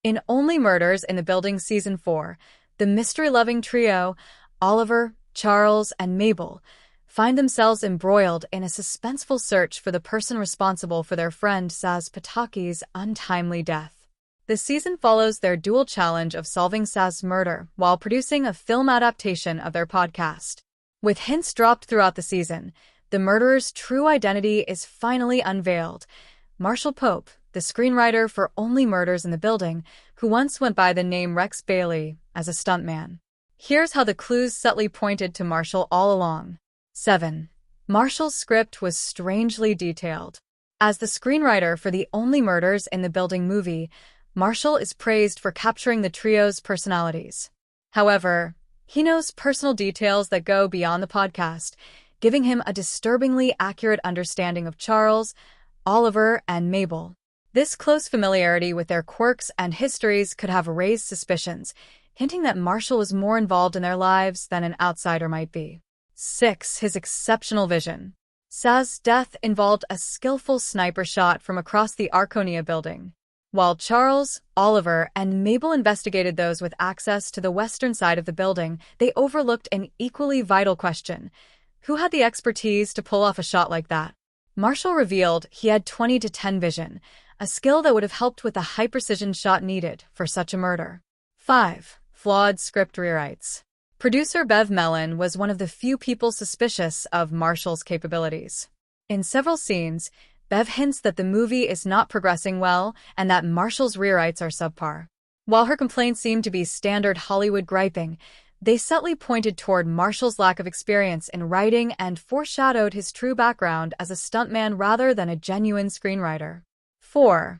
In Only Murders in the Building Season 4, the mystery-loving trio, Oliver, Charles, and Mabel, find themselves embroiled in a suspenseful search for the person responsible for their friend Saz Pataki's untimely death. The season follows their dual challenge of solving Saz's murder while producing a film adaptation of their podcast. With hints dropped throughout the season, the murderer's true identity is finally unveiled. Marshall Pope, the screenwriter for Only Murders in the Building, who once went by the name Rex Bailey as a stuntman. Here's how the clues subtly pointed to Marshall all along. 7. Marshall's script was strangely detailed. As the screenwriter for the Only Murders in the Building movie, Marshall is praised for capturing the trio's personalities. However, he knows personal details that go beyond the podcast, giving him a disturbingly accurate understanding of Charles, Oliver, and Mabel. This close familiarity with their quirks and histories could have raised suspicions, hinting that Marshall was more involved in their lives than an outsider might be. 6. His exceptional vision. Saz's death involved a skillful sniper shot from across the Arconia building. While Charles, Oliver, and Mabel investigated those with access to the western side of the building, they overlooked an equally vital question: who had the expertise to pull off a shot like that? Marshall revealed he had 20-10 vision, a skill that would have helped with the high-precision shot needed for such a murder. 5. Flawed script rewrites. Producer Bev Mellon was one of the few people suspicious of Marshall's capabilities. In several scenes, Bev hints that the movie is not progressing well and that Marshall's rewrites are subpar. While her complaints seemed to be standard Hollywood griping, they subtly pointed toward Marshall's lack of experience in writing and foreshadowed his true background as a stuntman rather than a genuine screenwriter. 4.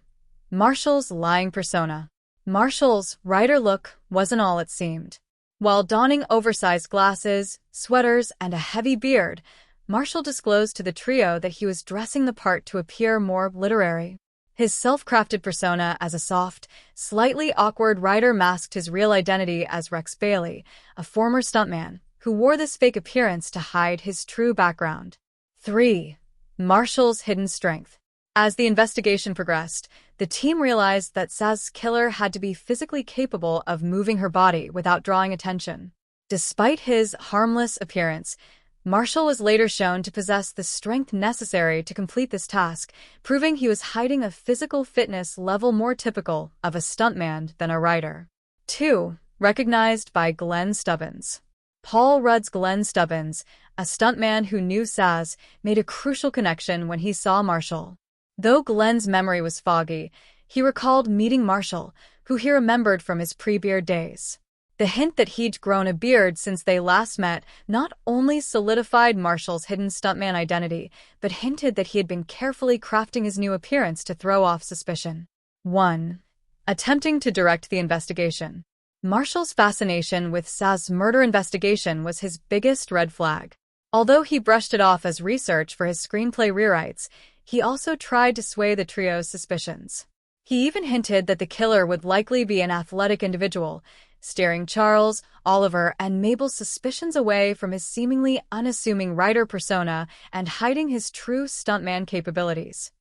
Marshall's lying persona. Marshall's writer look wasn't all it seemed. While donning oversized glasses, sweaters, and a heavy beard, Marshall disclosed to the trio that he was dressing the part to appear more literary. His self-crafted persona as a soft, slightly awkward writer masked his real identity as Rex Bailey, a former stuntman, who wore this fake appearance to hide his true background. 3. Marshall's hidden strength. As the investigation progressed, the team realized that Saz's killer had to be physically capable of moving her body without drawing attention. Despite his harmless appearance, Marshall was later shown to possess the strength necessary to complete this task, proving he was hiding a physical fitness level more typical of a stuntman than a writer. 2. Recognized by Glenn Stubbins. Paul Rudd's Glenn Stubbins, a stuntman who knew Saz, made a crucial connection when he saw Marshall. Though Glenn's memory was foggy, he recalled meeting Marshall, who he remembered from his pre-beard days. The hint that he'd grown a beard since they last met not only solidified Marshall's hidden stuntman identity, but hinted that he had been carefully crafting his new appearance to throw off suspicion. 1. Attempting to direct the investigation. Marshall's fascination with Saz's murder investigation was his biggest red flag. Although he brushed it off as research for his screenplay rewrites, he also tried to sway the trio's suspicions. He even hinted that the killer would likely be an athletic individual, steering Charles, Oliver, and Mabel's suspicions away from his seemingly unassuming writer persona and hiding his true stuntman capabilities.